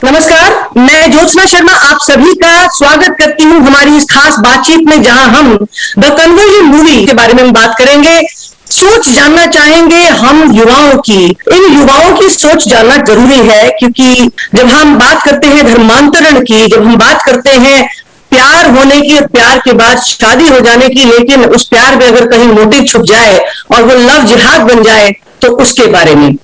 नमस्कार, मैं ज्योत्सना शर्मा आप सभी का स्वागत करती हूँ हमारी इस खास बातचीत में, जहां हम द कन्वर्जन मूवी के बारे में हम बात करेंगे। सोच जानना चाहेंगे हम युवाओं की। इन युवाओं की सोच जानना जरूरी है, क्योंकि जब हम बात करते हैं धर्मांतरण की, जब हम बात करते हैं प्यार होने की और प्यार के बाद शादी हो जाने की, लेकिन उस प्यार में अगर कहीं मोटिव छुप जाए और वो लव जिहाद बन जाए, तो उसके बारे में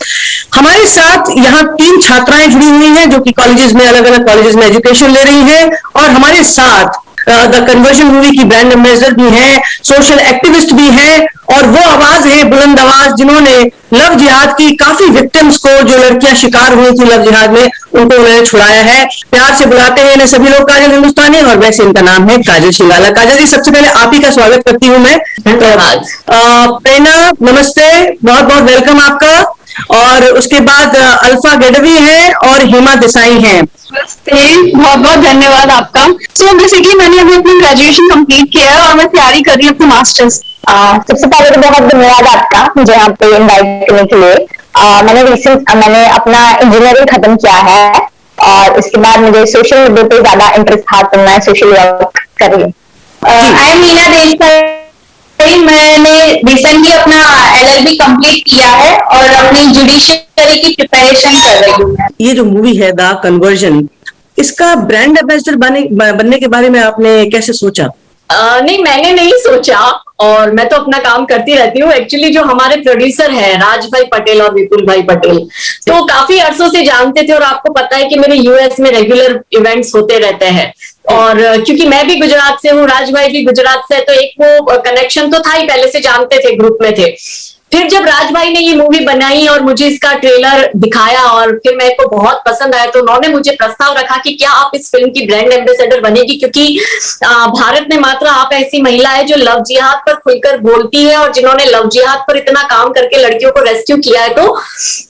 हमारे साथ यहाँ 3 छात्राएं जुड़ी हुई हैं, जो कि कॉलेजेस में, अलग अलग कॉलेजेस में एजुकेशन ले रही हैं। और हमारे साथ द कन्वर्जन मूवी की ब्रांड एम्बेसडर भी हैं, सोशल एक्टिविस्ट भी हैं, और वो आवाज है, बुलंद आवाज, जिन्होंने लव जिहाद की काफी विक्टिम्स को, जो लड़कियां शिकार हुई थी लव जिहाद में, उनको उन्होंने छुड़ाया है। प्यार से बुलाते हैं इन्हें सभी लोग काजल हिंदुस्तानी, और वैसे इनका नाम है काजल शिंगाला। काजल जी, सबसे पहले आप ही का स्वागत करती हूँ मैं। धन्यवाद। प्रेरणा, नमस्ते, बहुत बहुत वेलकम आपका। और उसके बाद अल्फा गडवी है और हेमा देसाई हैं। बहुत बहुत धन्यवाद आपका। सो बेसिकली मैंने अभी अपनी ग्रेजुएशन कंप्लीट किया है और मैं तैयारी कर रही हूँ अपने मास्टर्स। सबसे पहले तो बहुत धन्यवाद आपका मुझे यहाँ पे इनवाइट करने के लिए। मैंने अपना इंजीनियरिंग खत्म किया है और उसके बाद मुझे सोशल मुद्दों पे ज्यादा इंटरेस्ट था, तो मैं सोशल वर्क कर रही हूँ। I am Meena Deshpande. मैंने रिसेंटली अपना LLB कंप्लीट किया है और अपनी जुडिशियरी की प्रिपरेशन कर रही हूँ। ये जो मूवी है द कन्वर्जन, इसका ब्रांड एम्बेसडर बनने के बारे में आपने कैसे सोचा? नहीं, मैंने नहीं सोचा, और मैं तो अपना काम करती रहती हूँ। एक्चुअली जो हमारे प्रोड्यूसर है राज भाई पटेल और विपुल भाई पटेल, तो काफी अरसों से जानते थे, और आपको पता है कि मेरे US में रेगुलर इवेंट्स होते रहते हैं। और क्योंकि मैं भी गुजरात से हूँ, राज भाई भी गुजरात से, तो एक वो कनेक्शन तो था ही, पहले से जानते थे, ग्रुप में थे। फिर जब राज भाई ने ये मूवी बनाई और मुझे इसका ट्रेलर दिखाया और फिर मेरे को बहुत पसंद आया, तो उन्होंने मुझे प्रस्ताव रखा कि क्या आप इस फिल्म की ब्रांड एम्बेसडर बनेगी, क्योंकि भारत में मात्र आप ऐसी महिला है जो लव जिहाद पर खुलकर बोलती है, और जिन्होंने लव जिहाद पर इतना काम करके लड़कियों को रेस्क्यू किया है, तो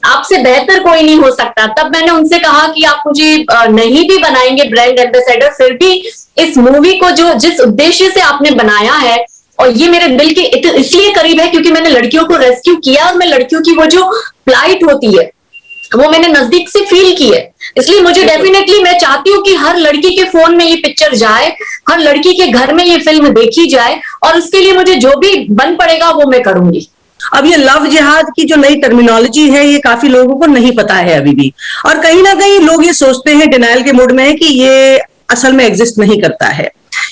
आपसे बेहतर कोई नहीं हो सकता। तब मैंने उनसे कहा कि आप मुझे नहीं भी बनाएंगे ब्रांड एम्बेसडर, फिर भी इस मूवी को जो जिस उद्देश्य से आपने बनाया है, और ये मेरे दिल के इसलिए करीब है क्योंकि मैंने लड़कियों को रेस्क्यू किया, और मैं लड़कियों की वो जो प्लाइट होती है वो मैंने नजदीक से फील की है। इसलिए मुझे डेफिनेटली मैं चाहती हूँ कि हर लड़की के फोन में ये पिक्चर जाए, हर लड़की के घर में ये फिल्म देखी जाए, और उसके लिए मुझे जो भी बन पड़ेगा वो मैं करूंगी। अब ये लव जिहाद की जो नई टर्मिनोलॉजी है, ये काफी लोगों को नहीं पता है अभी भी, और कहीं ना कहीं लोग ये सोचते हैं, डिनायल के मूड में है, कि ये असल में एग्जिस्ट नहीं करता है।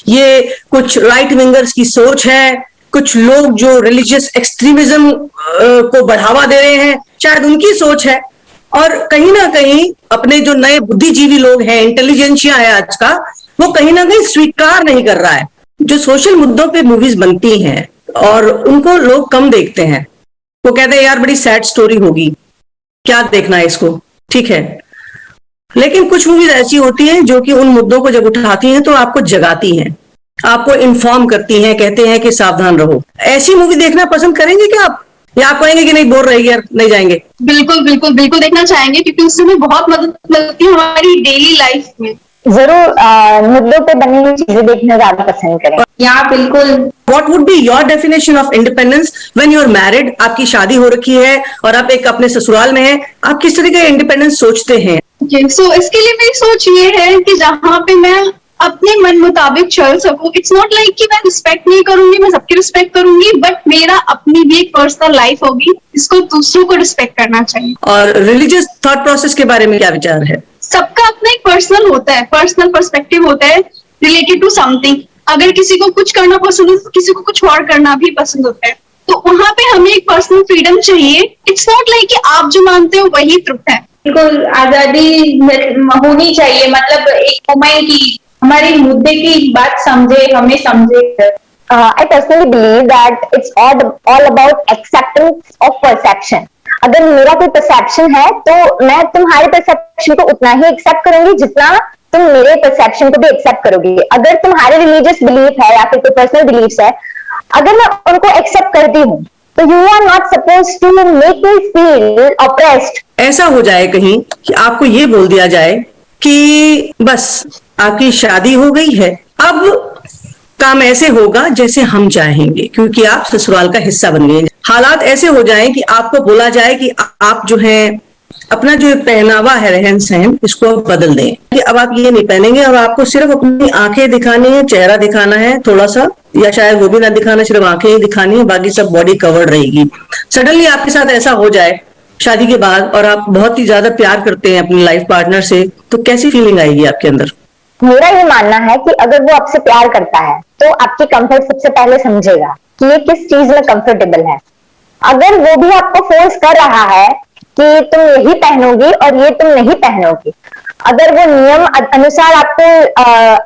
ये कुछ राइट विंगर्स की सोच है, कुछ लोग जो रिलीजियस एक्सट्रीमिज्म को बढ़ावा दे रहे हैं, शायद उनकी सोच है। और कहीं ना कहीं अपने जो नए बुद्धिजीवी लोग हैं, इंटेलिजेंशिया है आज का, वो कहीं ना कहीं स्वीकार नहीं कर रहा है। जो सोशल मुद्दों पे मूवीज बनती हैं और उनको लोग कम देखते हैं, वो कहते हैं यार बड़ी सैड स्टोरी होगी, क्या देखना है इसको, ठीक है। लेकिन कुछ मूवीज ऐसी होती हैं जो कि उन मुद्दों को जब उठाती हैं तो आपको जगाती हैं, आपको इन्फॉर्म करती हैं, कहते हैं कि सावधान रहो। ऐसी मूवी देखना पसंद करेंगे क्या आप, या आप कहेंगे कि नहीं, बोर रहेगी यार, नहीं जाएंगे? बिल्कुल बिल्कुल बिल्कुल देखना चाहेंगे, क्योंकि उससे हमें बहुत मदद मिलती है हमारी डेली लाइफ में। जरूर मुद्दों पे बनी हुई चीजें देखना ज्यादा पसंद करें। यहाँ बिल्कुल। What would be your definition of independence when you're married? आपकी शादी हो रखी है और आप एक अपने ससुराल में हैं, आप किस तरह का इंडिपेंडेंस सोचते हैं? सो इसके लिए मेरी सोच ये है कि जहाँ पे मैं अपने मन मुताबिक चल सकूं। इट्स नॉट लाइक कि मैं रिस्पेक्ट नहीं करूंगी, मैं सबकी रिस्पेक्ट करूंगी, बट मेरा अपनी भी एक पर्सनल लाइफ होगी, इसको दूसरों को रिस्पेक्ट करना चाहिए। और रिलीजियस थॉट प्रोसेस के बारे में क्या विचार है? सबका अपना एक पर्सनल होता है, पर्सनल पर्सपेक्टिव होता है रिलेटेड टू समथिंग। अगर किसी को कुछ करना पसंद है तो किसी को कुछ और करना भी पसंद होता है, तो वहां पे हमें एक पर्सनल फ्रीडम चाहिए। इट्स नॉट लाइक कि आप जो मानते हो वही ट्रुथ है। बिल्कुल आजादी होनी चाहिए, मतलब एक वुमेन की हमारी मुद्दे की बात समझे, हमें समझे। I personally believe that it's all about acceptance of perception. अगर मेरा कोई परसेप्शन है तो मैं तुम्हारे परसेप्शन को उतना ही एक्सेप्ट करूंगी जितना तुम मेरे परसेप्शन को भी एक्सेप्ट करोगी। अगर तुम्हारे रिलीजियस बिलीफ है या फिर कोई पर्सनल बिलीफ है, अगर मैं उनको एक्सेप्ट करती हूँ, तो you are not suppose to make me feel oppressed. ऐसा हो जाए कहीं कि आपको ये बोल दिया जाए कि बस आपकी शादी हो गई है, अब काम ऐसे होगा जैसे हम चाहेंगे, क्योंकि आप ससुराल का हिस्सा बन गए। हालात ऐसे हो जाएं कि आपको बोला जाए कि आप जो हैं अपना जो पहनावा है, रहन सहन, इसको आप बदल दें कि अब आप ये नहीं पहनेंगे और आपको सिर्फ अपनी आंखें दिखानी है, चेहरा दिखाना है थोड़ा सा, या शायद वो भी ना दिखाना, सिर्फ आंखें ही दिखानी है, बाकी सब बॉडी कवर्ड रहेगी। सडनली आपके साथ ऐसा हो जाए शादी के बाद और आप बहुत ही ज्यादा प्यार करते हैं अपनी लाइफ पार्टनर से, तो कैसी फीलिंग आएगी आपके अंदर? मेरा ये मानना है कि अगर वो आपसे प्यार करता है तो आपकी कंफर्ट सबसे पहले समझेगा कि ये किस चीज में कंफर्टेबल है। अगर वो भी आपको फोर्स कर रहा है कि तुम यही पहनोगी और ये तुम नहीं पहनोगी, अगर वो नियम अनुसार आपको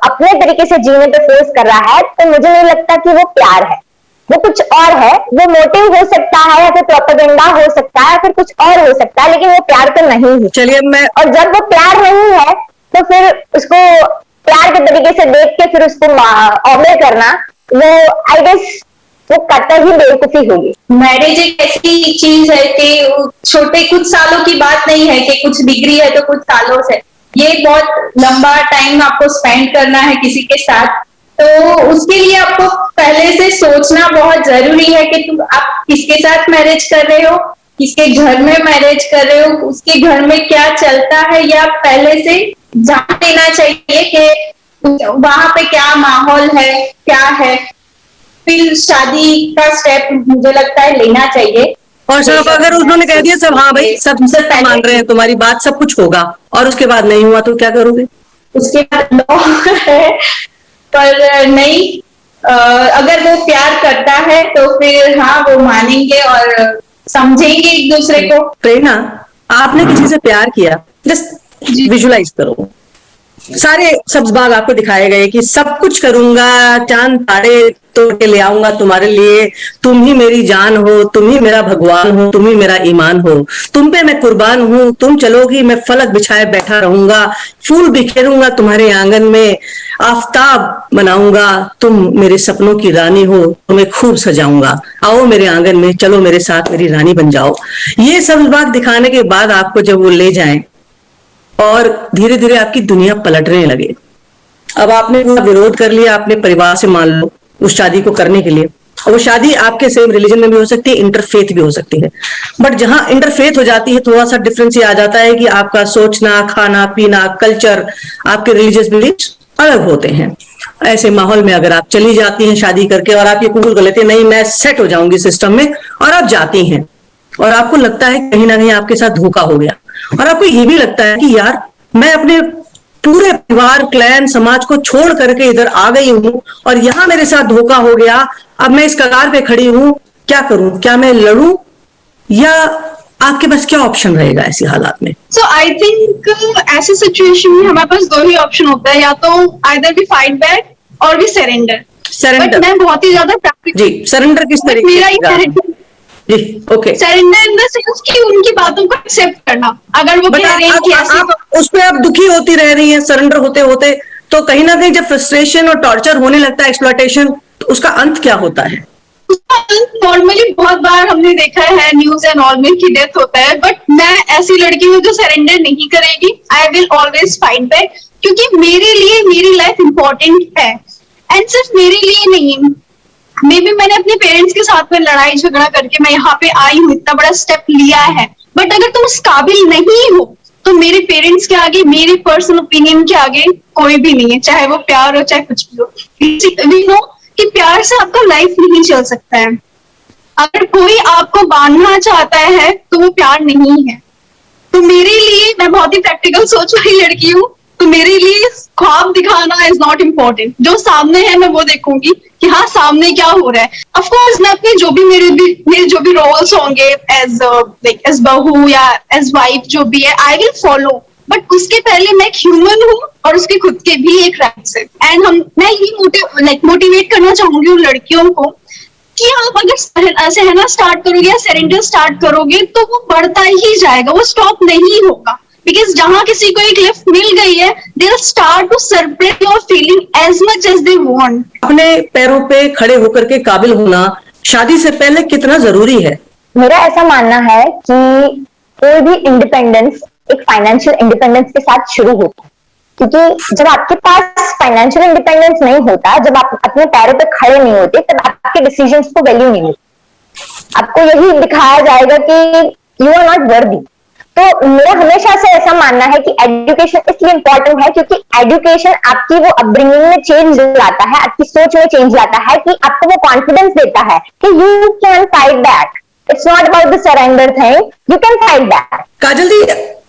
अपने तरीके से जीने पे फोर्स कर रहा है, तो मुझे नहीं लगता कि वो प्यार है, वो कुछ और है। वो मोटिव हो सकता है या फिर प्रोपेगेंडा हो सकता है या फिर कुछ और हो सकता है, लेकिन वो प्यार तो नहीं है। चलिए मैं और जब वो प्यार नहीं है तो फिर उसको प्यार के तरीके से देख के फिर उसको ऑबे करना, वो आई गेस वो कतई ही बेवकूफी होगी। मैरिज एक ऐसी चीज है कि छोटे कुछ सालों की बात नहीं है कि कुछ डिग्री है तो कुछ सालों से, ये बहुत लंबा टाइम आपको स्पेंड करना है किसी के साथ। तो उसके लिए आपको पहले से सोचना बहुत जरूरी है कि तुम आप किसके साथ मैरिज कर रहे हो, किसके घर में मैरिज कर रहे हो, उसके घर में क्या चलता है, या पहले से जान लेना चाहिए कि वहां पे क्या माहौल है, क्या है, फिर शादी का स्टेप मुझे लगता है लेना चाहिए। और सिर्फ अगर उन्होंने कह दिया सब हाँ भाई सब मान रहे हैं तुम्हारी बात, सब कुछ होगा, और उसके बाद नहीं हुआ तो क्या करोगे? उसके बाद लॉ है, पर नहीं, अगर वो प्यार करता है तो फिर हाँ वो मानेंगे और समझेंगे एक दूसरे को। प्रेरणा, आपने किसी से प्यार किया, जस्ट विजुलाइज करो, सारे सब्ज बाग आपको दिखाए गए कि सब कुछ करूंगा, चांद तारे तोड़ के ले आऊंगा तुम्हारे लिए, तुम ही मेरी जान हो, तुम ही मेरा भगवान हो, तुम ही मेरा ईमान हो, तुम पे मैं कुर्बान हूं, तुम चलोगी मैं फलक बिछाए बैठा रहूंगा, फूल बिखेरूंगा तुम्हारे आंगन में, आफताब बनाऊंगा, तुम मेरे सपनों की रानी हो, तुम्हें खूब सजाऊंगा, आओ मेरे आंगन में, चलो मेरे साथ मेरी रानी बन जाओ। ये सब्ज बाग दिखाने के बाद आपको जब वो ले जाएं और धीरे धीरे आपकी दुनिया पलटने लगे, अब आपने विरोध कर लिया अपने परिवार से, मान लो उस शादी को करने के लिए, और वो शादी आपके सेम रिलीजन में भी हो सकती है, इंटरफेथ भी हो सकती है, बट जहां इंटरफेथ हो जाती है थोड़ा सा डिफरेंस ये आ जाता है कि आपका सोचना, खाना पीना, कल्चर, आपके रिलीजियस बिलीफ्स अलग होते हैं। ऐसे माहौल में अगर आप चली जाती हैं शादी करके और आप ये कबूल कर लेते हैं नहीं मैं सेट हो जाऊंगी सिस्टम में, और आप जाती हैं और आपको लगता है कहीं ना कहीं आपके साथ धोखा हो गया, और आपको ये भी लगता है कि यार मैं अपने पूरे परिवार, क्लैन, समाज को छोड़ करके इधर आ गई हूं और यहां मेरे साथ धोखा हो गया, अब मैं इस कगार पे खड़ी हूं, क्या करूं? क्या मैं लड़ूं, या आपके पास क्या ऑप्शन रहेगा ऐसी हालात में? सो आई थिंक ऐसी सिचुएशन में हमारे पास दो ही ऑप्शन होता है, या तो आइदर वी फाइट बैक और वी सरेंडर। सरेंडर, मैं बहुत ही ज्यादा जी सरेंडर किस तरीके मेरा जी okay, surrender in the sense कि उनकी बातों को एक्सेप्ट करना। अगर वो कह रहे हैं कि ऐसे आप उस पर आप दुखी होती रह रही हैं सरेंडर होते होते, तो कहीं ना कहीं जब फ्रस्ट्रेशन और टॉर्चर होने लगता है, एक्सप्लॉयटेशन, तो उसका अंत क्या होता है? नॉर्मली बहुत बार हमने देखा है न्यूज एंड ऑल में की डेथ होता है, बट मैं ऐसी लड़की हूँ जो सरेंडर नहीं करेगी। I will always fight back, क्योंकि मेरे लिए मेरी लाइफ इंपॉर्टेंट है, एंड सिर्फ मेरे लिए नहीं, मे बी मैंने अपने पेरेंट्स के साथ में लड़ाई झगड़ा करके मैं यहाँ पे आई हूँ, इतना बड़ा स्टेप लिया है, बट अगर तुम उस काबिल नहीं हो तो मेरे पेरेंट्स के आगे, मेरे पर्सनल ओपिनियन के आगे कोई भी नहीं है, चाहे वो प्यार हो चाहे कुछ भी हो। वी नो कि प्यार से आपका लाइफ नहीं चल सकता है। अगर कोई आपको बांधना चाहता है तो वो प्यार नहीं है। तो मेरे लिए, मैं बहुत ही प्रैक्टिकल सोच वाली लड़की हूँ, तो मेरे लिए ख्वाब दिखाना इज नॉट इम्पोर्टेंट। जो सामने है मैं वो देखूंगी कि हाँ सामने क्या हो रहा है। ऑफ कोर्स मैं अपने जो भी मेरे जो भी रोल्स होंगे एज बहू या एज वाइफ जो भी है, आई विल फॉलो, बट उसके पहले मैं एक ह्यूमन हूँ और उसके खुद के भी एक राइट्स है। एंड मैं ये मोटिवेट करना चाहूंगी उन लड़कियों को कि आप अगर सहना स्टार्ट करोगे या सरेंडर स्टार्ट करोगे तो वो बढ़ता ही जाएगा, वो स्टॉप नहीं होगा। बिकॉज जहां किसी को एक लिफ्ट मिल गई है, they will start to surprise your feeling as much as they want. अपने पैरों पे खड़े होकर के काबिल होना शादी से पहले कितना जरूरी है? मेरा ऐसा मानना है कि कोई भी इंडिपेंडेंस एक फाइनेंशियल इंडिपेंडेंस के साथ शुरू होता है, क्योंकि जब आपके पास फाइनेंशियल इंडिपेंडेंस नहीं होता, जब आप अपने पैरों पे खड़े नहीं होते, तब आपके डिसीजंस को वैल्यू नहीं मिलती। आपको यही दिखाया जाएगा कि यू आर नॉट वर्दी। तो मेरा हमेशा से ऐसा मानना है कि एजुकेशन इसलिए इंपॉर्टेंट है क्योंकि एजुकेशन आपकी वो अपब्रिंगिंग में चेंज लाता है, आपकी सोच में चेंज लाता है, कि आपको वो कॉन्फिडेंस देता है कि you can fight back. It's not about the surrender thing, you can fight back. Kajal ji,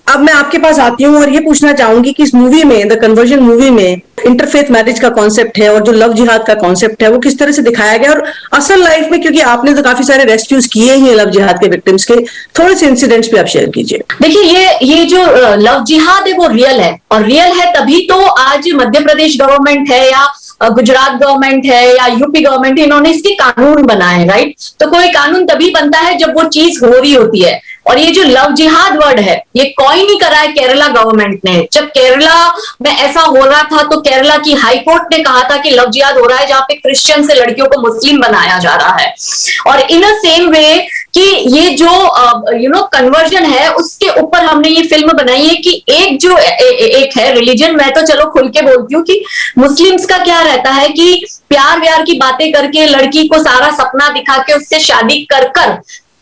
अब मैं आपके पास आती हूँ और ये पूछना चाहूंगी कि इस मूवी में, द कन्वर्जन मूवी में, इंटरफेथ मैरिज का कॉन्सेप्ट है और जो लव जिहाद का कॉन्सेप्ट है वो किस तरह से दिखाया गया, और असल लाइफ में, क्योंकि आपने तो काफी सारे रेस्क्यूज किए ही हैं लव जिहाद के विक्टिम्स के, थोड़े से इंसिडेंट्स भी आप शेयर कीजिए। देखिए, ये जो लव जिहाद है वो रियल है, और रियल है तभी तो आज मध्य प्रदेश गवर्नमेंट है या गुजरात गवर्नमेंट है या यूपी गवर्नमेंट है, इन्होंने इसके कानून बनाए हैं, राइट। तो कोई कानून तभी बनता है जब वो चीज हो रही होती है। और ये जो लव जिहाद वर्ड है, ये कॉइन नहीं करा है केरला गवर्नमेंट ने। जब केरला में ऐसा हो रहा था तो केरला की हाई कोर्ट ने कहा था कि लव जिहाद हो रहा है जहां पे क्रिश्चियन से लड़कियों को मुस्लिम बनाया जा रहा है। और इन अ सेम वे कि ये जो कन्वर्जन है, उसके ऊपर हमने ये फिल्म बनाई है कि एक है रिलीजन। मैं तो चलो खुल के बोलती हूँ कि मुस्लिम्स का क्या रहता है कि प्यार व्यार की बातें करके लड़की को सारा सपना दिखा के उससे शादी कर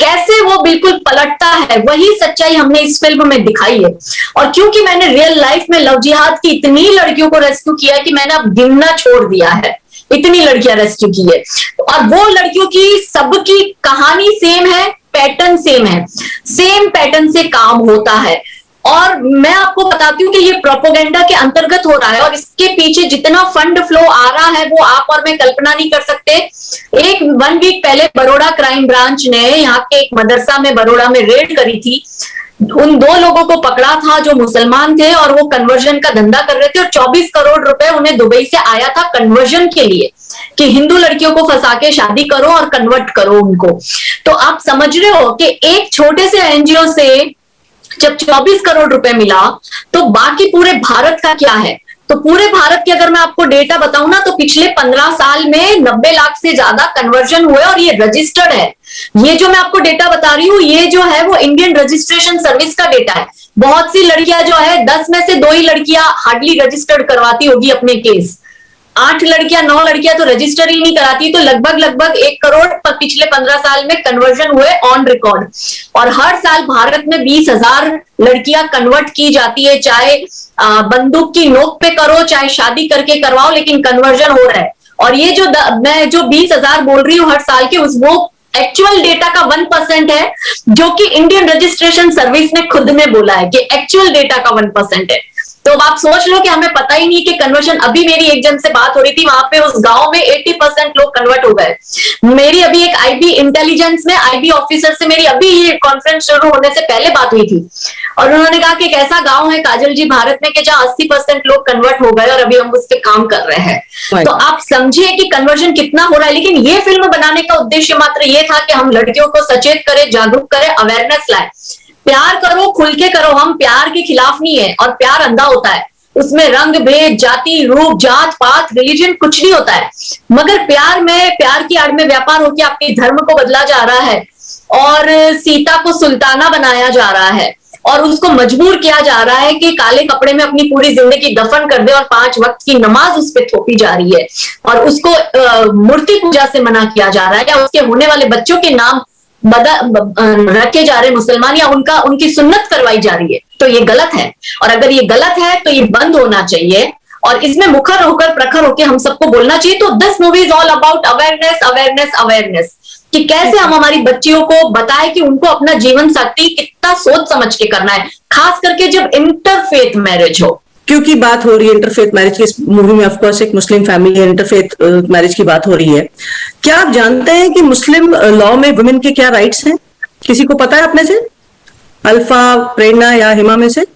कैसे वो बिल्कुल पलटता है, वही सच्चाई हमने इस फिल्म में दिखाई है। और क्योंकि मैंने रियल लाइफ में लव जिहाद की इतनी लड़कियों को रेस्क्यू किया है कि मैंने अब गिनना छोड़ दिया है, इतनी लड़कियां रेस्क्यू की है। और वो लड़कियों की सबकी कहानी सेम है, पैटर्न सेम है, सेम पैटर्न से काम होता है। और मैं आपको बताती हूँ कि ये प्रोपोगेंडा के अंतर्गत हो रहा है, और इसके पीछे जितना फंड फ्लो आ रहा है वो आप और मैं कल्पना नहीं कर सकते। एक 1 वीक पहले बड़ौदा क्राइम ब्रांच ने यहाँ के एक मदरसा में बड़ौदा में रेड करी थी। उन 2 लोगों को पकड़ा था जो मुसलमान थे और वो कन्वर्जन का धंधा कर रहे थे, और 24 करोड़ रुपए उन्हें दुबई से आया था कन्वर्जन के लिए, कि हिंदू लड़कियों को फंसा के शादी करो और कन्वर्ट करो उनको। तो आप समझ रहे हो कि एक छोटे से एनजीओ से जब 24 करोड़ रुपए मिला, तो बाकी पूरे भारत का क्या है। तो पूरे भारत के अगर मैं आपको डेटा बताऊं ना, तो पिछले 15 साल में 90 लाख से ज्यादा कन्वर्जन हुए, और ये रजिस्टर्ड है। ये जो मैं आपको डेटा बता रही हूँ, ये जो है वो इंडियन रजिस्ट्रेशन सर्विस का डेटा है। बहुत सी लड़कियां जो है, 10 में से 2 ही लड़कियां हार्डली रजिस्टर्ड करवाती होगी अपने केस, 8 लड़कियां 9 लड़कियां तो रजिस्टर ही नहीं कराती। तो लगभग 1 करोड़ पिछले 15 साल में कन्वर्जन हुए ऑन रिकॉर्ड। और हर साल भारत में 20,000 लड़कियां कन्वर्ट की जाती है, चाहे बंदूक की नोक पे करो, चाहे शादी करके करवाओ, लेकिन कन्वर्जन हो रहा है। और ये जो मैं जो 20,000 बोल रही हूँ हर साल के, वो एक्चुअल डेटा का 1% है, जो कि इंडियन रजिस्ट्रेशन सर्विस ने खुद में बोला है कि एक्चुअल डेटा का 1% है। तो आप सोच लो कि हमें पता ही नहीं कि कन्वर्जन। अभी मेरी एक जन से बात हो रही थी, वहां पे उस गांव में 80% लोग कन्वर्ट हो गए। मेरी अभी एक आईबी इंटेलिजेंस में आईबी ऑफिसर से मेरी अभी ये कॉन्फ्रेंस शुरू होने से पहले बात हुई थी, और उन्होंने कहा कि एक ऐसा गांव है काजल जी भारत में कि जहां 80% लोग कन्वर्ट हो गए और अभी हम उस पर काम कर रहे हैं। तो आप समझिए कि कन्वर्जन कितना हो रहा है। लेकिन ये फिल्म बनाने का उद्देश्य मात्र ये था कि हम लड़कियों को सचेत करें, जागरूक करें, अवेयरनेस लाए। प्यार करो, खुल के करो, हम प्यार के खिलाफ नहीं है। और प्यार अंधा होता है, उसमें रंग भेद, जाति, रूप, जात पात, रिलीजन कुछ नहीं होता है। मगर प्यार में, प्यार की आड़ में व्यापार होकर आपके धर्म को बदला जा रहा है, और सीता को सुल्ताना बनाया जा रहा है, और उसको मजबूर किया जा रहा है कि काले कपड़े में अपनी पूरी जिंदगी दफन कर दे, और 5 वक्त की नमाज उस पर थोपी जा रही है, और उसको मूर्ति पूजा से मना किया जा रहा है, या उसके होने वाले बच्चों के नाम रखे जा रहे मुसलमान, या उनकी सुन्नत करवाई जा रही है। तो ये गलत है, और अगर ये गलत है तो ये बंद होना चाहिए, और इसमें मुखर होकर प्रखर होकर हम सबको बोलना चाहिए। तो this movie is all about awareness, awareness, awareness, कि कैसे हम हमारी बच्चियों को बताएं कि उनको अपना जीवन साथी कितना सोच समझ के करना है, खास करके जब इंटरफेथ मैरिज हो। क्योंकि बात हो रही है इंटरफेथ मैरिज की, इस मूवी में ऑफकोर्स एक मुस्लिम फैमिली इंटरफेथ मैरिज की बात हो रही है। क्या आप जानते हैं कि मुस्लिम लॉ में वुमेन के क्या राइट्स हैं? किसी को पता है अपने से? अल्फा, प्रेरणा या हिमा में से?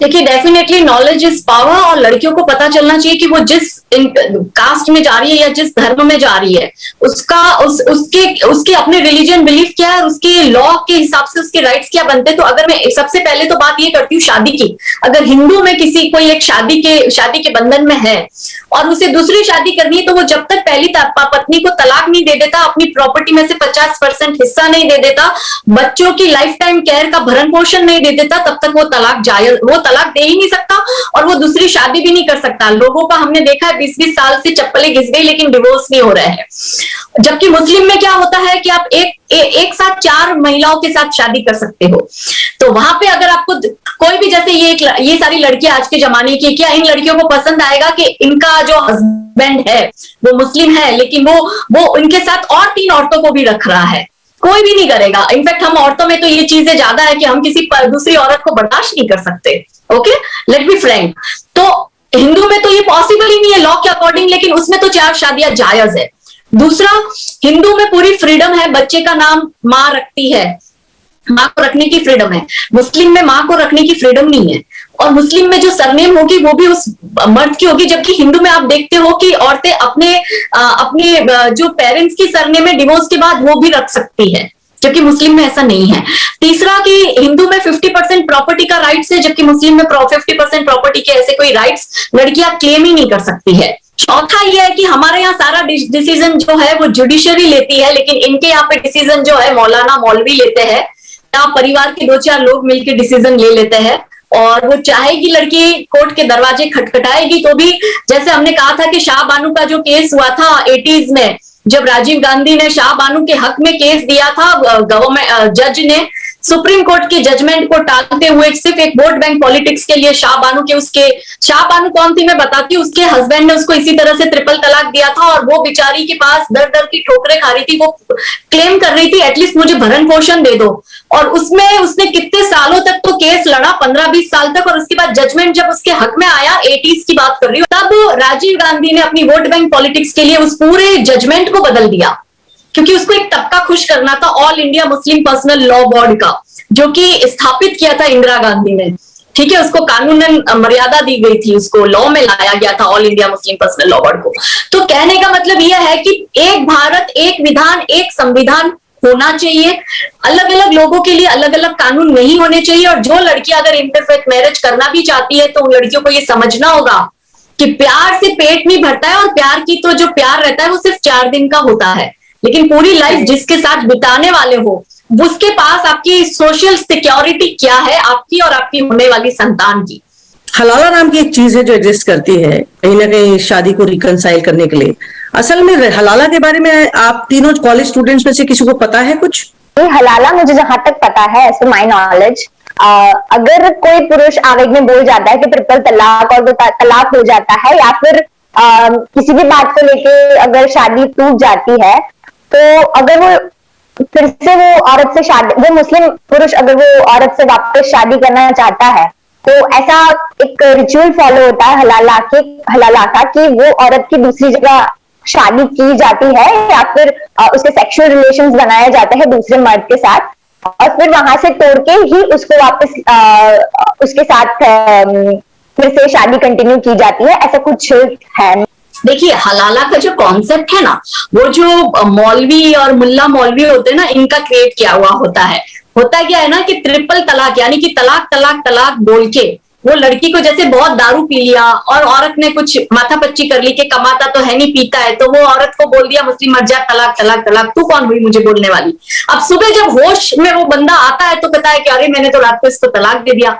देखिए, डेफिनेटली नॉलेज इज पावर, और लड़कियों को पता चलना चाहिए कि वो जिस कास्ट में जा रही है या जिस धर्म में जा रही है, उसके अपने रिलीजन बिलीफ क्या है, उसके लॉ के हिसाब से उसके राइट्स क्या बनते हैं। तो अगर मैं सबसे पहले तो बात ये करती हूँ शादी की। अगर हिंदू में किसी कोई एक शादी के बंधन में है और उसे दूसरी शादी करनी है, तो वो जब तक पहली पत्नी को तलाक नहीं दे देता, अपनी प्रॉपर्टी में से 50% हिस्सा नहीं दे देता, बच्चों की लाइफ टाइम केयर का भरण पोषण नहीं दे देता, तब तक वो तलाक दे ही नहीं सकता, और वो दूसरी शादी भी नहीं कर सकता। लोगों का हमने देखा है 20-20 साल से चप्पलें घिस गई लेकिन डिवोर्स नहीं हो रहा है। जबकि मुस्लिम में क्या होता है कि आप एक साथ 4 महिलाओं के साथ शादी कर सकते हो। तो वहां पे अगर आपको कोई भी, जैसे ये सारी लड़कियां आज के जमाने की, क्या इन लड़कियों को पसंद आएगा कि इनका जो हस्बैंड है वो मुस्लिम है लेकिन वो उनके साथ और 3 औरतों को भी रख रहा है? कोई भी नहीं करेगा। इनफैक्ट हम औरतों में तो ये चीजें ज्यादा है कि हम किसी दूसरी औरत को बर्दाश्त नहीं कर सकते। Okay, let be frank. तो हिंदू में तो ये पॉसिबल ही नहीं है लॉ के अकॉर्डिंग, लेकिन उसमें तो 4 शादियां जायज है। दूसरा, हिंदू में पूरी फ्रीडम है, बच्चे का नाम माँ रखती है, माँ को रखने की फ्रीडम है। मुस्लिम में माँ को रखने की फ्रीडम नहीं है, और मुस्लिम में जो सरनेम होगी वो भी उस मर्द की होगी, जबकि हिंदू में आप देखते हो कि औरतें अपने जो पेरेंट्स की सरनेम है डिवोर्स के बाद वो भी रख सकती है, जबकि मुस्लिम में ऐसा नहीं है। तीसरा कि हिंदू में 50% प्रॉपर्टी का राइट्स है, जबकि मुस्लिम में 50% प्रॉपर्टी के ऐसे कोई राइट्स लड़कियां क्लेम ही नहीं कर सकती है। चौथा ये है कि हमारे यहाँ सारा डिसीजन जो है वो जुडिशरी लेती है, लेकिन इनके यहाँ पे डिसीजन जो है मौलाना मौलवी लेते हैं, या परिवार के 2-4 लोग मिलकर डिसीजन ले लेते हैं। और वो चाहेगी लड़की कोर्ट के दरवाजे खटखटाएगी तो भी, जैसे हमने कहा था कि शाह बानू का जो केस हुआ था 80s में, जब राजीव गांधी ने शाह बानू के हक में केस दिया था, गवर्नमेंट जज ने सुप्रीम कोर्ट के जजमेंट को टालते हुए सिर्फ एक वोट बैंक पॉलिटिक्स के लिए शाह बानू कौन थी मैं बताती हूँ, उसके हस्बैंड ने उसको इसी तरह से ट्रिपल तलाक दिया था, और वो बेचारी के पास दर दर की ठोकरें खा रही थी, वो क्लेम कर रही थी एटलीस्ट मुझे भरण पोषण दे दो। और उसमें उसने कितने सालों तक तो केस लड़ा, 15-20 साल तक, और उसके बाद जजमेंट जब उसके हक में आया, 80s की बात कर रही हूँ, तब राजीव गांधी ने अपनी वोट बैंक पॉलिटिक्स के लिए उस पूरे जजमेंट को बदल दिया, क्योंकि उसको एक तबका खुश करना था, all India Muslim personal law board का, जो कि स्थापित किया था इंदिरा गांधी ने। ठीक है, उसको कानूनन मर्यादा दी गई थी, उसको लॉ में लाया गया था, all India Muslim personal law board को। तो कहने का मतलब यह है कि एक भारत, एक विधान, एक संविधान होना चाहिए। अलग अलग लोगों के लिए अलग अलग कानून नहीं होने चाहिए। और जो लड़कियां अगर इंटरफेथ मैरिज करना भी चाहती है तो उन लड़कियों को ये समझना होगा कि प्यार से पेट नहीं भरता है, और प्यार की तो जो प्यार रहता है वो सिर्फ 4 दिन का होता है, लेकिन पूरी लाइफ जिसके साथ बिताने वाले हो उसके पास आपकी सोशल सिक्योरिटी क्या है, आपकी और आपकी होने वाली संतान की। हलाला नाम की एक चीज है जो एग्जिस्ट करती है कहीं ना कहीं शादी को रिकंसाइल करने के लिए। असल में हलाला के बारे में आप तीनों कॉलेज स्टूडेंट्स में से किसी को पता है कुछ? हलाला मुझे जहां तक पता है, एज माई नॉलेज, अगर कोई पुरुष आवेग में बोल जाता है कि ट्रिपल तलाक, और वो तलाक हो जाता है, या फिर किसी भी बात को लेके अगर शादी टूट जाती है, तो अगर वो फिर से वो औरत से शादी, वो मुस्लिम पुरुष अगर वो औरत से वापस शादी करना चाहता है, तो ऐसा एक रिचुअल फॉलो होता है हलाला का, कि वो औरत की दूसरी जगह शादी की जाती है, या फिर उसके सेक्सुअल रिलेशंस बनाया जाता है दूसरे मर्द के साथ, और फिर वहां से तोड़ के ही उसको वापस उसके साथ फिर से शादी कंटिन्यू की जाती है। ऐसा कुछ है। देखिए, हलाला का जो कॉन्सेप्ट है ना, वो जो मौलवी और मुल्ला मौलवी होते हैं ना, इनका क्रिएट किया हुआ होता है। होता क्या है ना कि ट्रिपल तलाक, यानी कि तलाक तलाक तलाक बोल के वो लड़की को, जैसे बहुत दारू पी लिया और औरत ने कुछ माथापच्ची कर ली कि कमाता तो है नहीं पीता है, तो वो औरत को बोल दिया मुस्लिम मर जा, तलाक तलाक तलाक, तू कौन हुई मुझे बोलने वाली। अब सुबह जब होश में वो बंदा आता है तो कहता है कि अरे मैंने तो रात को इसको तलाक दे दिया।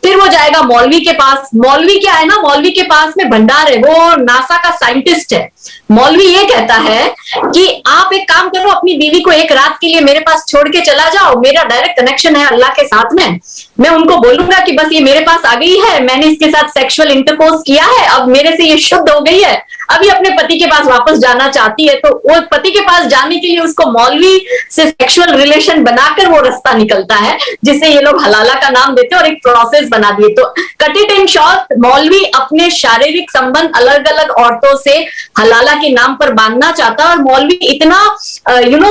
फिर वो जाएगा मौलवी के पास। मौलवी क्या है ना, मौलवी के पास में भंडार है, वो नासा का साइंटिस्ट है। मौलवी ये कहता है कि आप एक काम करो, अपनी बीवी को एक रात के लिए मेरे पास छोड़ के चला जाओ, मेरा डायरेक्ट कनेक्शन है अल्लाह के साथ में, मैं उनको बोलूंगा कि बस ये मेरे पास आ गई है, मैंने इसके साथ सेक्सुअल इंटरकोर्स किया है, अब मेरे से ये शुद्ध हो गई है, अभी अपने पति के पास वापस जाना चाहती है। तो वो पति के पास जाने के लिए उसको मौलवी से सेक्सुअल रिलेशन बनाकर वो रास्ता निकलता है, जिसे ये लोग हलाला का नाम देते हैं और एक प्रोसेस बना दिए। तो कट इट इन शॉर्ट, मौलवी अपने शारीरिक संबंध अलग अलग औरतों से हलाला के नाम पर बांधना चाहता है, और मौलवी इतना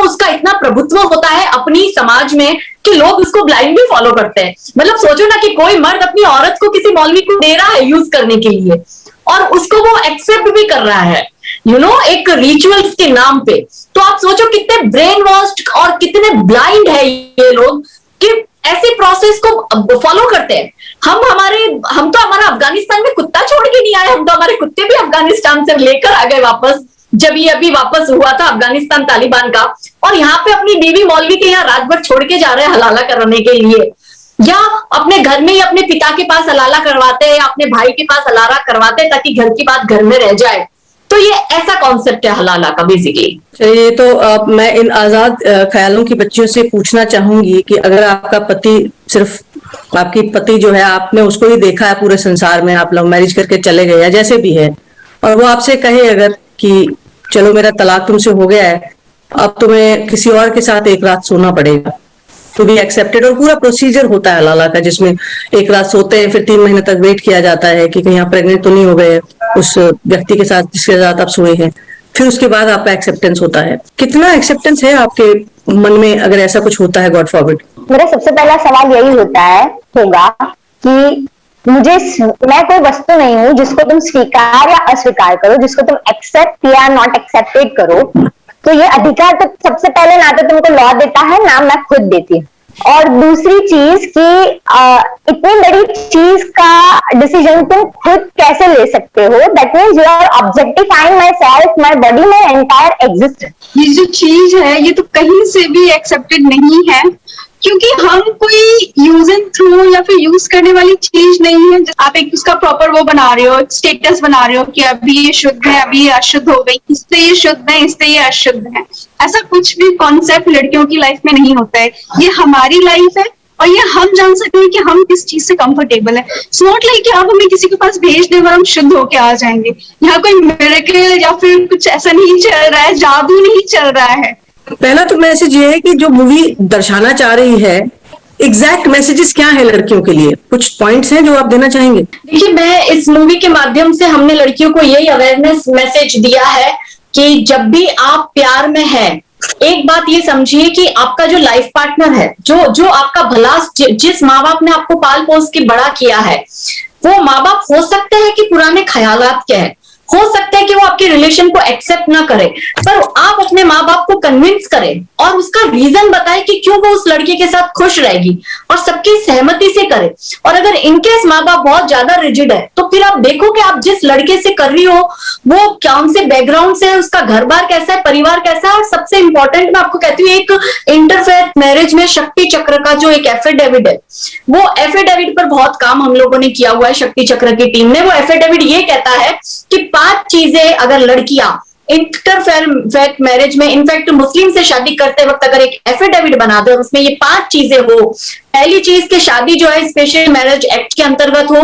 उसका इतना प्रभुत्व होता है अपनी समाज में कि लोग उसको ब्लाइंडली फॉलो करते हैं। मतलब सोचो ना कि कोई मर्द अपनी औरत को किसी मौलवी को दे रहा है यूज करने के लिए, और उसको वो एक्सेप्ट भी कर रहा है एक रिचुअल्स के नाम पे। तो आप सोचो कितने ब्रेन वॉश्ड और कितने ब्लाइंड है ये लोग कि ऐसे प्रोसेस को फॉलो करते हैं। हम तो हमारा अफगानिस्तान में कुत्ता छोड़ के नहीं आए, हम तो हमारे कुत्ते भी अफगानिस्तान से लेकर आ गए वापस, जब ये अभी वापस हुआ था अफगानिस्तान तालिबान का, और यहाँ पे अपनी बीवी मौलवी के यहाँ रात भर छोड़ के जा रहे हैं हलाला कराने के लिए, या अपने घर में ही अपने पिता के पास हलाला करवाते हैं या अपने भाई के पास हलाला करवाते हैं ताकि घर की बात घर में रह जाए। तो ये ऐसा कॉन्सेप्ट है हलाला का बेसिकली। चलिए, तो मैं इन आजाद ख्यालों की बच्चियों से पूछना चाहूंगी कि अगर आपका पति, सिर्फ आपकी पति जो है, आपने उसको ही देखा है पूरे संसार में, आप लव मैरिज करके चले गए या जैसे भी है, और वो आपसे कहे अगर कि चलो मेरा तलाक तुमसे हो गया है, अब तुम्हें किसी और के साथ एक रात सोना पड़ेगा, टू बी एक्सेप्टेड, और पूरा प्रोसीजर होता है हलाला का जिसमें एक रात सोते हैं, फिर 3 महीने तक वेट किया जाता है कि कहीं आप प्रेग्नेंट तो नहीं हो गए उस व्यक्ति के साथ जिसके साथ आप सोए हैं, फिर उसके बाद आपका एक्सेप्टेंस होता है। कितना एक्सेप्टेंस है आपके मन में अगर ऐसा कुछ होता है, गॉड फॉरबिड? मेरा सबसे पहला सवाल यही होगा कि मैं कोई वस्तु नहीं हूँ जिसको तुम स्वीकार या अस्वीकार करो, जिसको तुम एक्सेप्ट या नॉट एक्सेप्टेड करो। तो ये अधिकार तो सबसे पहले ना तो तुमको लॉ देता है, ना मैं खुद देती हूँ। और दूसरी चीज कि इतनी बड़ी चीज का डिसीजन तुम खुद कैसे ले सकते हो? That means you are objectifying my self, my body, my entire existence. ये जो चीज है ये तो कहीं से भी एक्सेप्टेड नहीं है, क्योंकि हम कोई यूज एंड थ्रू या फिर यूज करने वाली चीज नहीं है। आप एक उसका प्रॉपर वो बना रहे हो, स्टेटस बना रहे हो कि अभी ये शुद्ध है, अभी ये अशुद्ध हो गई, इससे ये शुद्ध है, इससे ये अशुद्ध है। ऐसा कुछ भी कॉन्सेप्ट लड़कियों की लाइफ में नहीं होता है। ये हमारी लाइफ है और ये हम जान सकते हैं कि हम किस चीज से कंफर्टेबल है। इट्स नॉट लाइक कि आप हमें किसी के पास भेज दें और हम शुद्ध होके आ जाएंगे। यहाँ कोई मिरेकल या फिर कुछ ऐसा नहीं चल रहा है, जादू नहीं चल रहा है। पहला तो मैसेज ये है कि जो मूवी दर्शाना चाह रही है, एग्जैक्ट मैसेजेस क्या है लड़कियों के लिए? कुछ पॉइंट्स हैं जो आप देना चाहेंगे? देखिए, मैं इस मूवी के माध्यम से हमने लड़कियों को यही अवेयरनेस मैसेज दिया है कि जब भी आप प्यार में हैं, एक बात ये समझिए कि आपका जो लाइफ पार्टनर है, जो आपका भला, जिस माँ बाप ने आपको पाल पोस के बड़ा किया है, वो माँ बाप हो सकते हैं कि पुराने ख्यालात के हैं, हो सकता है कि वो आपके रिलेशन को एक्सेप्ट ना करे, पर आप अपने माँ बाप को कन्विंस करें और उसका रीजन बताएं कि क्यों वो उस लड़के के साथ खुश रहेगी, और सबकी सहमति से करें। और अगर इनकेस माँ बाप बहुत ज्यादा रिजिड है, तो फिर आप देखो कि आप जिस लड़के से कर रही हो वो कौन से बैकग्राउंड से है, उसका घर बार कैसा है, परिवार कैसा है। और सबसे इंपॉर्टेंट मैं आपको कहती हूँ, एक इंटरफेथ मैरिज में शक्ति चक्र का जो एक एफिडेविट है, वो एफिडेविट पर बहुत काम हम लोगों ने किया हुआ है शक्ति चक्र की टीम ने। वो एफिडेविट ये कहता है कि 5 चीजें अगर लड़कियां इंटरफेथ मैरिज में, इनफैक्ट मुस्लिम से शादी करते वक्त अगर एक एफिडेविट बना दे और उसमें ये 5 चीजें हो। पहली चीज कि शादी जो है स्पेशल मैरिज एक्ट के अंतर्गत हो।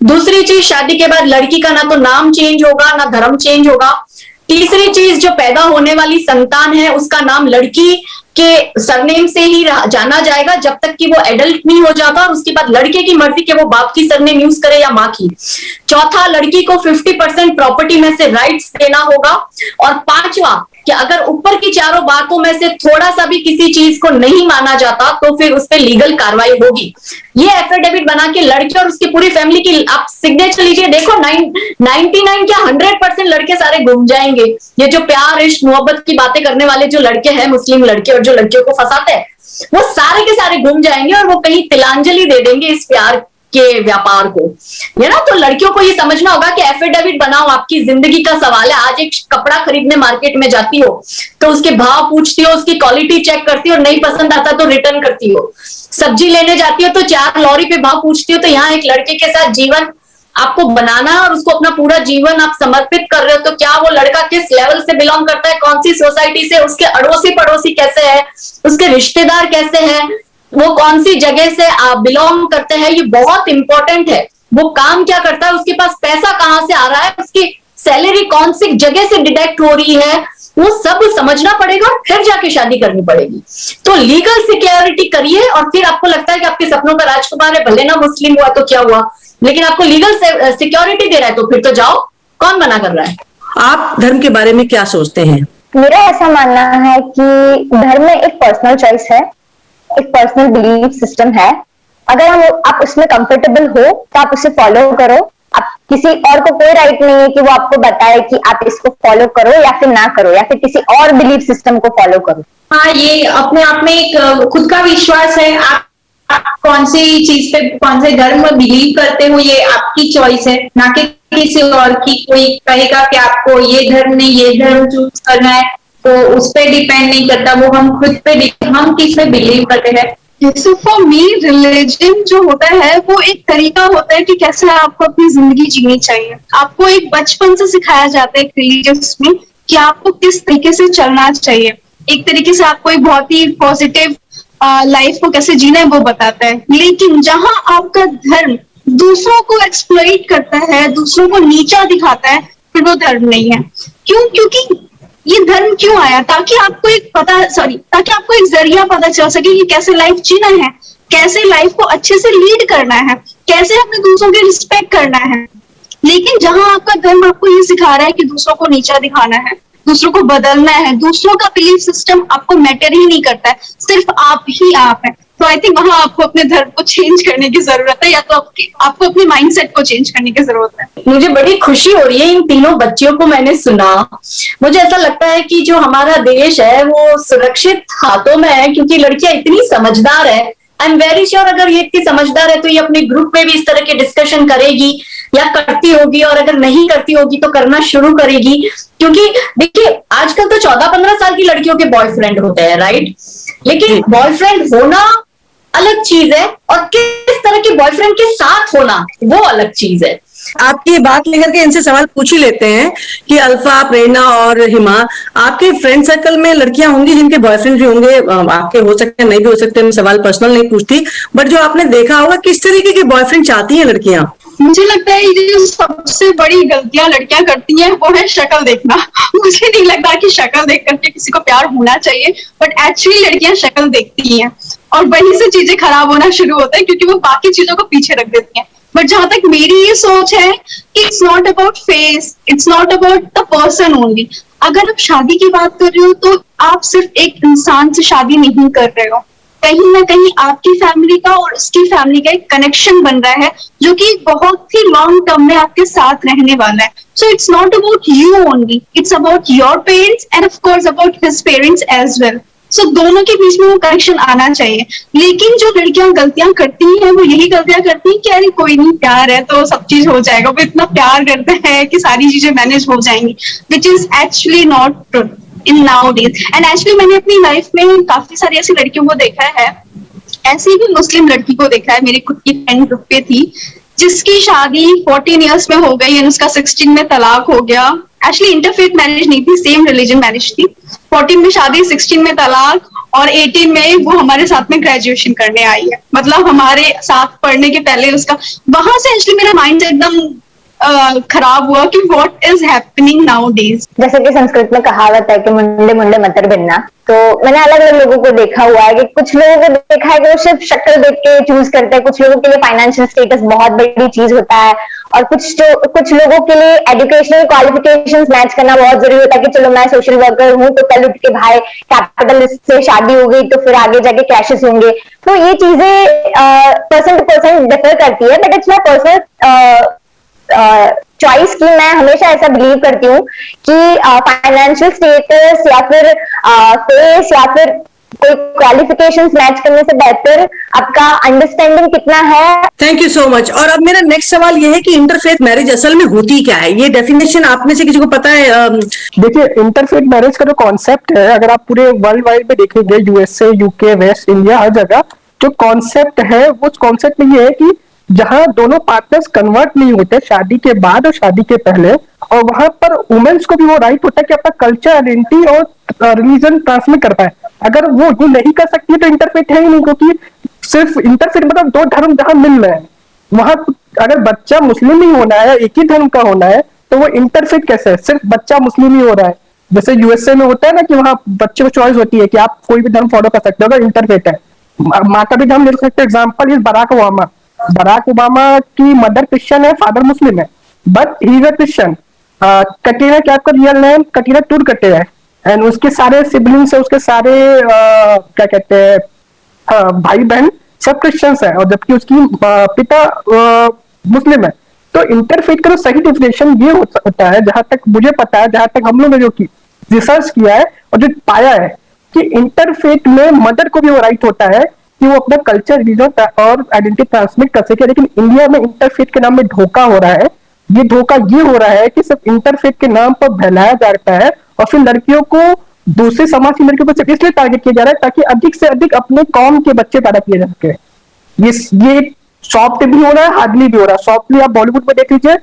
दूसरी चीज, शादी के बाद लड़की का ना तो नाम चेंज होगा ना धर्म चेंज होगा। तीसरी चीज, जो पैदा होने वाली संतान है उसका नाम लड़की के सरनेम से ही जाना जाएगा जब तक कि वो एडल्ट नहीं हो जाता, और उसके बाद लड़के की मर्जी के वो बाप की सरनेम यूज करे या माँ की। चौथा, लड़की को 50% प्रॉपर्टी में से राइट्स देना होगा। और 5वां, कि अगर ऊपर की चारों बातों में से थोड़ा सा भी किसी चीज को नहीं माना जाता तो फिर उस पर लीगल कार्रवाई होगी। ये एफिडेविट बना के लड़के और उसकी पूरी फैमिली की आप सिग्नेचर लीजिए, देखो 99 क्या 100% लड़के सारे घूम जाएंगे। ये जो प्यार, इश्क, मोहब्बत की बातें करने वाले जो लड़के हैं, मुस्लिम लड़के, और जो लड़कियों को फंसाते हैं, वो सारे के सारे घूम जाएंगे और वो कहीं तिलांजलि दे देंगे इस प्यार के व्यापार को, है ना। तो लड़कियों को ये समझना होगा कि एफिडेविट बनाओ, आपकी जिंदगी का सवाल है। आज एक कपड़ा खरीदने मार्केट में जाती हो तो उसके भाव पूछती हो, उसकी क्वालिटी चेक करती हो, नहीं पसंद आता तो रिटर्न करती हो। सब्जी लेने जाती हो तो 4 लॉरी पे भाव पूछती हो। तो यहाँ एक लड़के के साथ जीवन आपको बनाना है और उसको अपना पूरा जीवन आप समर्पित कर रहे हो, तो क्या वो लड़का किस लेवल से बिलोंग करता है, कौन सी सोसाइटी से, उसके अड़ोसी पड़ोसी कैसे है, उसके रिश्तेदार कैसे हैं, वो कौन सी जगह से बिलोंग करते हैं, ये बहुत इंपॉर्टेंट है। वो काम क्या करता है, उसके पास पैसा कहाँ से आ रहा है, उसकी सैलरी कौन सी जगह से डिडक्ट हो रही है, वो सब समझना पड़ेगा और फिर जाके शादी करनी पड़ेगी। तो लीगल सिक्योरिटी करिए, और फिर आपको लगता है कि आपके सपनों का राजकुमार है, भले ना मुस्लिम हुआ तो क्या हुआ, लेकिन आपको लीगल सिक्योरिटी दे रहा है तो फिर तो जाओ, कौन मना कर रहा है। आप धर्म के बारे में क्या सोचते हैं? मेरा ऐसा मानना है कि धर्म एक पर्सनल चॉइस है, एक पर्सनल बिलीफ सिस्टम है। अगर आप उसमें कंफर्टेबल हो तो आप उसे फॉलो करो। आप किसी और को कोई राइट नहीं है कि वो आपको बताए कि आप इसको फॉलो करो या फिर ना करो, या फिर किसी और बिलीफ सिस्टम को फॉलो करो। हाँ, ये अपने आप में एक खुद का विश्वास है। आप कौन सी चीज पे, कौन से धर्म में बिलीव करते हो, ये आपकी चॉइस है, ना कि किसी और की। कोई कहेगा कि आपको ये धर्म नहीं, ये धर्म चूज करना है, तो उस पर डिपेंड नहीं करता। वो हम खुद पे, हम किस पे बिलीव करते हैं सो फॉर मी रिलीजन जो होता है वो एक तरीका होता है कि कैसे आपको अपनी जिंदगी जीनी चाहिए। आपको एक बचपन से सिखाया जाता है एक रिलीजियस में कि आपको किस तरीके से चलना चाहिए। एक तरीके से आपको एक बहुत ही पॉजिटिव लाइफ को कैसे जीना है वो बताता है। लेकिन जहां आपका धर्म दूसरों को एक्सप्लॉइट करता है, दूसरों को नीचा दिखाता है, फिर वो धर्म नहीं है। क्यों? क्योंकि ये धर्म क्यों आया? ताकि आपको ताकि आपको एक जरिया पता चल सके कि कैसे लाइफ जीना है, कैसे लाइफ को अच्छे से लीड करना है, कैसे अपने दूसरों की रिस्पेक्ट करना है। लेकिन जहां आपका धर्म आपको ये सिखा रहा है कि दूसरों को नीचा दिखाना है, दूसरों को बदलना है, दूसरों का बिलीफ सिस्टम आपको मैटर ही नहीं करता है, सिर्फ आप ही आप है, तो आई थिंक वहां आपको अपने धर्म को चेंज करने की जरूरत है, या तो आपको अपने माइंडसेट को चेंज करने की जरूरत है। मुझे बड़ी खुशी हो रही है इन तीनों बच्चियों को मैंने सुना। मुझे ऐसा लगता है कि जो हमारा देश है वो सुरक्षित हाथों में है, क्योंकि लड़कियां इतनी समझदार है। आई एम वेरी श्योर अगर ये इतनी समझदार है तो ये अपने ग्रुप में भी इस तरह के डिस्कशन करेगी या करती होगी, और अगर नहीं करती होगी तो करना शुरू करेगी। क्योंकि देखिए आजकल तो 14-15 साल की लड़कियों के बॉयफ्रेंड होते हैं, राइट? लेकिन बॉयफ्रेंड होना अलग चीज है और किस तरह के बॉयफ्रेंड के साथ होना वो अलग चीज है। आपकी बात लेकर के इनसे सवाल पूछ ही लेते हैं कि अल्फा, प्रेरणा और हिमा, आपके फ्रेंड सर्कल में लड़कियां होंगी जिनके बॉयफ्रेंड भी होंगे, आपके हो सकते हैं नहीं भी हो सकते, मैं सवाल पर्सनल नहीं पूछती, बट जो आपने देखा होगा किस तरीके के बॉयफ्रेंड चाहती हैं लड़कियां? मुझे लगता है ये जो सबसे बड़ी गलतियां लड़कियां करती हैं वो है शक्ल देखना। मुझे नहीं लगता कि शक्ल देख करके किसी को प्यार होना चाहिए, बट एक्चुअली लड़कियां शक्ल देखती हैं और वहीं से चीजें खराब होना शुरू होता है, क्योंकि वो बाकी चीजों को पीछे रख देती हैं। बट जहां तक मेरी ये सोच है कि it's not about face, it's not about the person only. अगर आप शादी की बात कर रहे हो तो आप सिर्फ एक इंसान से शादी नहीं कर रहे हो, कहीं ना कहीं आपकी फैमिली का और उसकी फैमिली का एक कनेक्शन बन रहा है जो कि बहुत ही लॉन्ग टर्म में आपके साथ रहने वाला है। So it's not about you only, it's about your parents and of course about his parents as well. So दोनों के बीच में वो कनेक्शन आना चाहिए। लेकिन जो लड़कियां गलतियां करती हैं वो यही गलतियां करती हैं कि अरे कोई नहीं, प्यार है तो सब चीज हो जाएगा, वो इतना प्यार करते हैं कि सारी चीजें मैनेज हो जाएंगी, which is actually not true in nowadays. And actually मैंने अपनी लाइफ में काफी सारी ऐसी लड़कियों को देखा है, ऐसी भी मुस्लिम लड़की को देखा है, मेरी खुद की फ्रेंड ग्रुप पे थी जिसकी शादी 14 इयर्स में हो गई एंड उसका 16 में तलाक हो गया। एक्चुअली इंटरफेथ मैरिज नहीं थी, सेम रिलीजन मैरिज थी। 14 में शादी, 16 में तलाक, और 18 में वो हमारे साथ में ग्रेजुएशन करने आई है, मतलब हमारे साथ पढ़ने के पहले उसका। वहां से एक्चुअली मेरा माइंड एकदम खराब हुआ कि what is happening now days. जैसे कि संस्कृत में कहावत है कि मुंडे मुंडे मतर बिनना, तो मैंने अलग अलग लोगों को देखा हुआ है कि कुछ लोगों को देखा है कि वो सिर्फ शक्ल देख के चूज करते हैं, कुछ लोगों के लिए फाइनेंशियल स्टेटस बहुत बड़ी चीज होता है, और कुछ लोगों के लिए एजुकेशनल क्वालिफिकेशंस मैच करना बहुत जरूरी होता है कि चलो मैं सोशल वर्कर हूँ तो कल उठ के भाई कैपिटलिस्ट से शादी हो गई तो फिर आगे जाके क्लैशेस होंगे। तो ये चीजें पर्सन टू पर्सन डिफर करती है, but it's my personal choice की मैं हमेशा ऐसा बिलीव करती हूँ कि फाइनेंशियल स्टेटस या फिर फेस या फिर कोई क्वालिफिकेशंस मैच करने से बेहतर आपका अंडरस्टैंडिंग कितना है। Thank you so much. और अब मेरा नेक्स्ट सवाल ये है कि इंटरफेथ मैरिज असल में होती क्या है? ये डेफिनेशन आप में से किसी को पता है? देखिए, इंटरफेथ मैरिज का जो कॉन्सेप्ट है, अगर आप पूरे वर्ल्ड वाइड में देखेंगे, यूएसए, यूके, वेस्ट इंडिया, हर जगह जो कॉन्सेप्ट है वो कॉन्सेप्ट में ये है कि जहां दोनों पार्टनर्स कन्वर्ट नहीं होते शादी के बाद और शादी के पहले, और वहां पर वुमेन्स को भी वो राइट होता है कि अपना कल्चर, आइडेंटिटी और रिलीजन ट्रांसमिट कर पाए। अगर वो ये नहीं कर सकती है तो इंटरफेथ है ही नहीं, क्योंकि सिर्फ इंटरफेथ मतलब दो धर्म जहां मिल रहे हैं, वहां अगर बच्चा मुस्लिम ही होना है, एक ही धर्म का होना है, तो वो इंटरफेथ कैसे है? सिर्फ बच्चा मुस्लिम ही हो रहा है। जैसे यूएसए में होता है ना कि वहां बच्चे को चॉइस होती है कि आप कोई भी धर्म फॉलो कर सकते हो, अगर इंटरफेथ है। माँ का भी धर्म ले सकते हो। Example is Barack Obama. Barack Obama की मदर क्रिश्चियन है, फादर मुस्लिम है, but he is a Christian. Katrina Kaif का रियल नेम कटरीना टूर कटे है, एंड उसके सारे सिबलिंग्स है, उसके सारे क्या कहते हैं भाई बहन सब क्रिश्चियंस है, और जबकि उसकी पिता मुस्लिम है। तो इंटरफेथ का तो सही डिफिनेशन ये होता है, जहां तक मुझे पता है, जहां तक हम लोग ने जो रिसर्च किया है और जो पाया है, कि इंटरफेथ में मदर को भी वो राइट होता है कि वो अपना कल्चर, रिलीजन और आइडेंटिटी ट्रांसमिट कर सके। लेकिन इंडिया में इंटरफेथ के नाम में धोखा हो रहा है। ये धोखा ये हो रहा है कि सिर्फ इंटरफेथ के नाम पर बहलाया जाता है और फिर लड़कियों को दूसरे समाज की लड़कियों को सिर्फ इसलिए टारगेट किया जा रहा है ताकि अधिक से अधिक अपने कौम के बच्चे पैदा किए जा सके। ये सॉफ्ट भी हो रहा है, हार्डली भी हो रहा है। सॉफ्टली आप बॉलीवुड में देख लीजिए,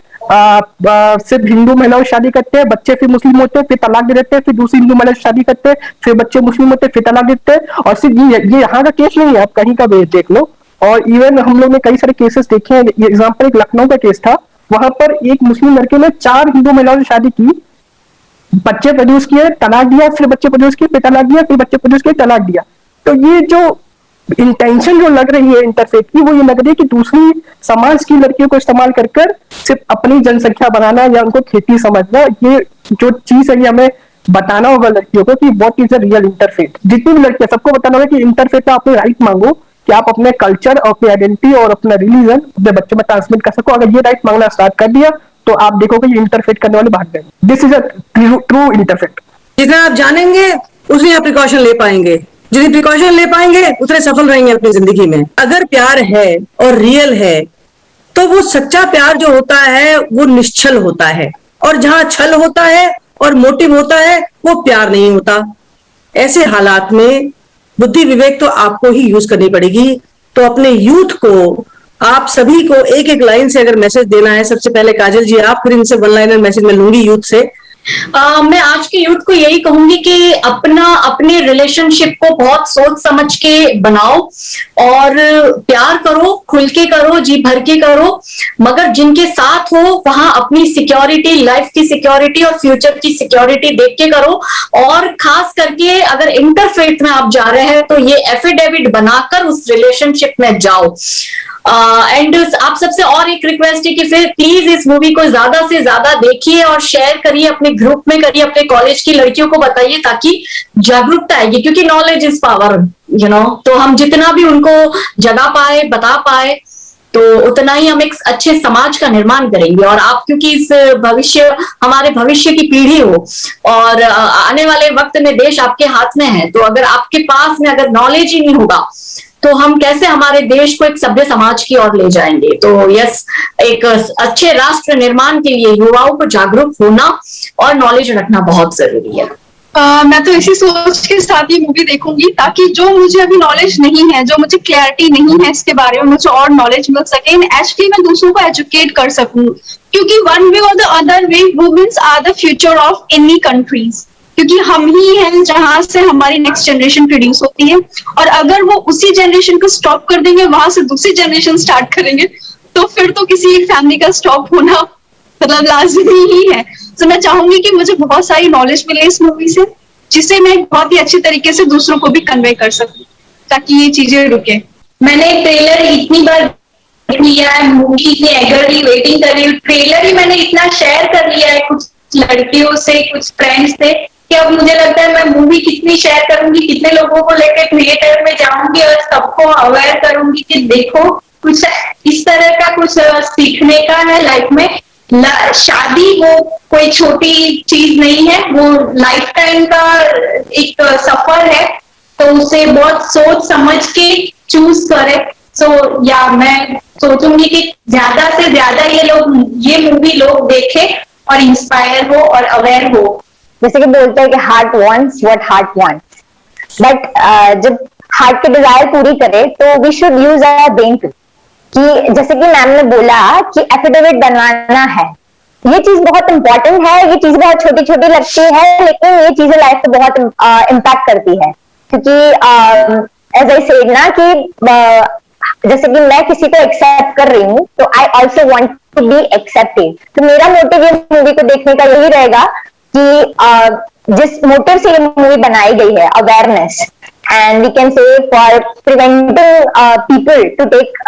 सिर्फ हिंदू महिलाओं से शादी करते हैं, बच्चे फिर मुस्लिम होते हैं, फिर तलाक दे देते हैं, फिर दूसरी हिंदू महिला से शादी करते हैं, फिर बच्चे मुस्लिम होते हैं, फिर तलाक देते हैं। और सिर्फ ये यहाँ का केस नहीं है, आप कहीं का भी देख लो। और इवन हम लोग ने कई सारे केसेस देखे हैं। एग्जाम्पल एक लखनऊ का केस था, वहां पर एक मुस्लिम लड़के ने 4 हिंदू महिलाओं से शादी की, बच्चे प्रोड्यूस किए, तलाक दिया, फिर बच्चे प्रोड्यूस किए, फिर तलाक दिया, फिर बच्चे प्रोड्यूस किए, तलाक दिया। तो ये जो इंटेंशन जो लग रही है इंटरफेथ की, वो ये लग रही है कि दूसरी समाज की लड़कियों को इस्तेमाल कर कर सिर्फ अपनी जनसंख्या बनाना या उनको खेती समझना, ये जो चीज है ये हमें बताना होगा लड़कियों को कि what is a real interfaith. जितनी भी लड़कियां, सबको बताना होगा कि इंटरफेथ का अपने राइट मांगो कि आप अपने कल्चर और अपनी आइडेंटिटी और अपना रिलीजन अपने बच्चों में ट्रांसमिट कर सको। अगर ये राइट मांगना स्टार्ट कर दिया तो आप देखोगे ये इंटरफेथ करने वाले भाग जाएंगे। This is a true interfaith. जितना आप जानेंगे उतनी आप प्रिकॉशन ले पाएंगे, जितनी प्रिकॉशन ले पाएंगे उतने सफल रहेंगे अपनी जिंदगी में। अगर प्यार है और रियल है तो वो सच्चा प्यार जो होता है वो निश्चल होता है, और जहां छल होता है और मोटिव होता है वो प्यार नहीं होता। ऐसे हालात में बुद्धि विवेक तो आपको ही यूज करनी पड़ेगी। तो अपने यूथ को, आप सभी को एक एक लाइन से अगर मैसेज देना है, सबसे पहले काजल जी आप, फिर इनसे वन लाइनर मैसेज मैं लूंगी यूथ से। मैं आज के यूथ को यही कहूंगी कि अपने रिलेशनशिप को बहुत सोच समझ के बनाओ और प्यार करो, खुल के करो, जी भर के करो, मगर जिनके साथ हो वहां अपनी सिक्योरिटी, लाइफ की सिक्योरिटी और फ्यूचर की सिक्योरिटी देख के करो। और खास करके अगर इंटरफेथ में आप जा रहे हैं तो ये एफिडेविट बनाकर उस रिलेशनशिप में जाओ। एंड आप सबसे और एक रिक्वेस्ट है कि फिर प्लीज इस मूवी को ज्यादा से ज्यादा देखिए और शेयर करिए, अपने ग्रुप में करिए, अपने कॉलेज की लड़कियों को बताइए ताकि जागरूकता आएगी, क्योंकि नॉलेज इज पावर, तो हम जितना भी उनको जगा पाए, बता पाए, तो उतना ही हम एक अच्छे समाज का निर्माण करेंगे। और आप, क्योंकि इस भविष्य, हमारे भविष्य की पीढ़ी हो और आने वाले वक्त में देश आपके हाथ में है, तो अगर आपके पास में अगर नॉलेज ही नहीं होगा तो हम कैसे हमारे देश को एक सभ्य समाज की ओर ले जाएंगे। तो यस, एक अच्छे राष्ट्र निर्माण के लिए युवाओं को जागरूक होना और नॉलेज रखना बहुत जरूरी है। मैं तो इसी सोच के साथ ये मूवी देखूंगी ताकि जो मुझे अभी नॉलेज नहीं है, जो मुझे क्लैरिटी नहीं है इसके बारे में, मुझे और नॉलेज मिल सके। एक्चुअली मैं दूसरों को एजुकेट कर सकूं, क्योंकि वन वे और the other way womens are the future of any countries, क्योंकि हम ही हैं जहां से हमारी नेक्स्ट जनरेशन प्रोड्यूस होती है। और अगर वो उसी जनरेशन को स्टॉप कर देंगे, वहां से दूसरी जनरेशन स्टार्ट करेंगे, तो फिर तो किसी एक फैमिली का स्टॉप होना मतलब लाजमी ही है। तो मैं चाहूंगी कि मुझे बहुत सारी नॉलेज मिले इस मूवी से, जिसे मैं बहुत ही अच्छी तरीके से दूसरों को भी कन्वे कर सकूं, ताकि ये चीजें रुके। मैंने ट्रेलर इतनी बार लिया है, मूवी इतनी एगरली वेटिंग कर रही हूँ। ट्रेलर ही मैंने इतना शेयर कर लिया है कुछ लड़कियों से, कुछ फ्रेंड्स से, कि अब मुझे लगता है मैं मूवी कितनी शेयर करूंगी, कितने लोगों को लेकर थिएटर में जाऊंगी और सबको अवेयर करूंगी कि देखो कुछ इस तरह का कुछ सीखने का है लाइफ में। शादी वो कोई छोटी चीज नहीं है, वो लाइफ टाइम का एक सफर है, तो उसे बहुत सोच समझ के चूज करे। या मैं सोचूंगी कि ज्यादा से ज्यादा ये मूवी लोग देखे और इंस्पायर हो और अवेयर हो। जैसे कि बोलते हैं कि heart wants what heart wants, but जब हार्ट की डिजायर पूरी करे तो we should use our brain too. कि जैसे कि मैम ने बोला कि एफिडेविट बनवाना है, ये चीज बहुत इंपॉर्टेंट है। ये चीज बहुत छोटी छोटी लगती है, लेकिन ये चीजें लाइफ को बहुत इम्पैक्ट करती है। क्योंकि एज आई सेड ना कि जैसे कि मैं किसी को एक्सेप्ट कर रही हूँ, तो I also want to be accepted. तो मेरा मोटिव ये मूवी को देखने का यही रहेगा कि जिस मोटिव से ये मूवी बनाई गई है, awareness, and we can say for preventing people to take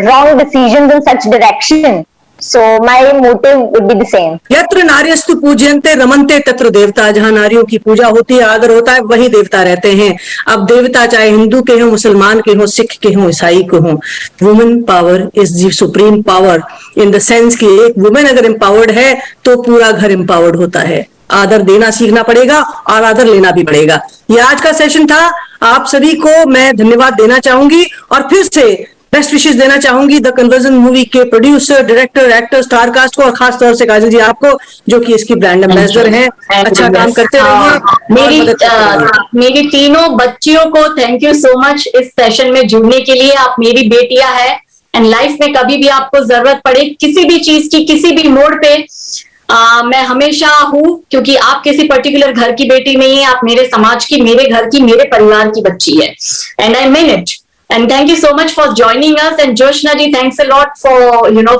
wrong decisions in such direction. So my motive would be the same. यत्र नार्यस्तु पूज्यन्ते रमन्ते तत्र देवता। जहां नारियों की पूजा होती है, आदर होता है, वही देवता रहते हैं। अब देवता चाहे हिंदू के हों, मुसलमान के हों, सिख के हों, ईसाई के हों, women power is the supreme power in the sense कि एक वुमेन अगर एम्पावर्ड है तो पूरा घर एम्पावर्ड होता है। आदर देना सीखना पड़ेगा और आदर लेना भी पड़ेगा। ये आज का सेशन था। आप सभी को मैं धन्यवाद देना चाहूंगी और फिर से बेस्ट विशेष देना चाहूंगी द कन्वर्जन मूवी के producer, director, actor, star cast को, और खास तौर से काजल जी आपको, जो कि इसकी ब्रांड एम्बेसडर हैं। अच्छा काम करते रहिए। मेरी तीनों बच्चियों को थैंक यू सो मच इस सेशन में जुड़ने के लिए। आप मेरी बेटियां हैं, एंड लाइफ में कभी भी आपको जरूरत पड़े किसी भी चीज की, किसी भी मोड़ पे, मैं हमेशा हूँ, क्योंकि आप किसी पर्टिकुलर घर की बेटी नहीं है, आप मेरे समाज की, मेरे घर की, मेरे परिवार की बच्ची है, and I mean it. And thank you so much for joining us. And Joshna ji, thanks a lot for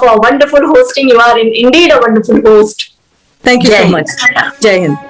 for wonderful hosting. You are indeed a wonderful host. Thank you so much. Jai Hind.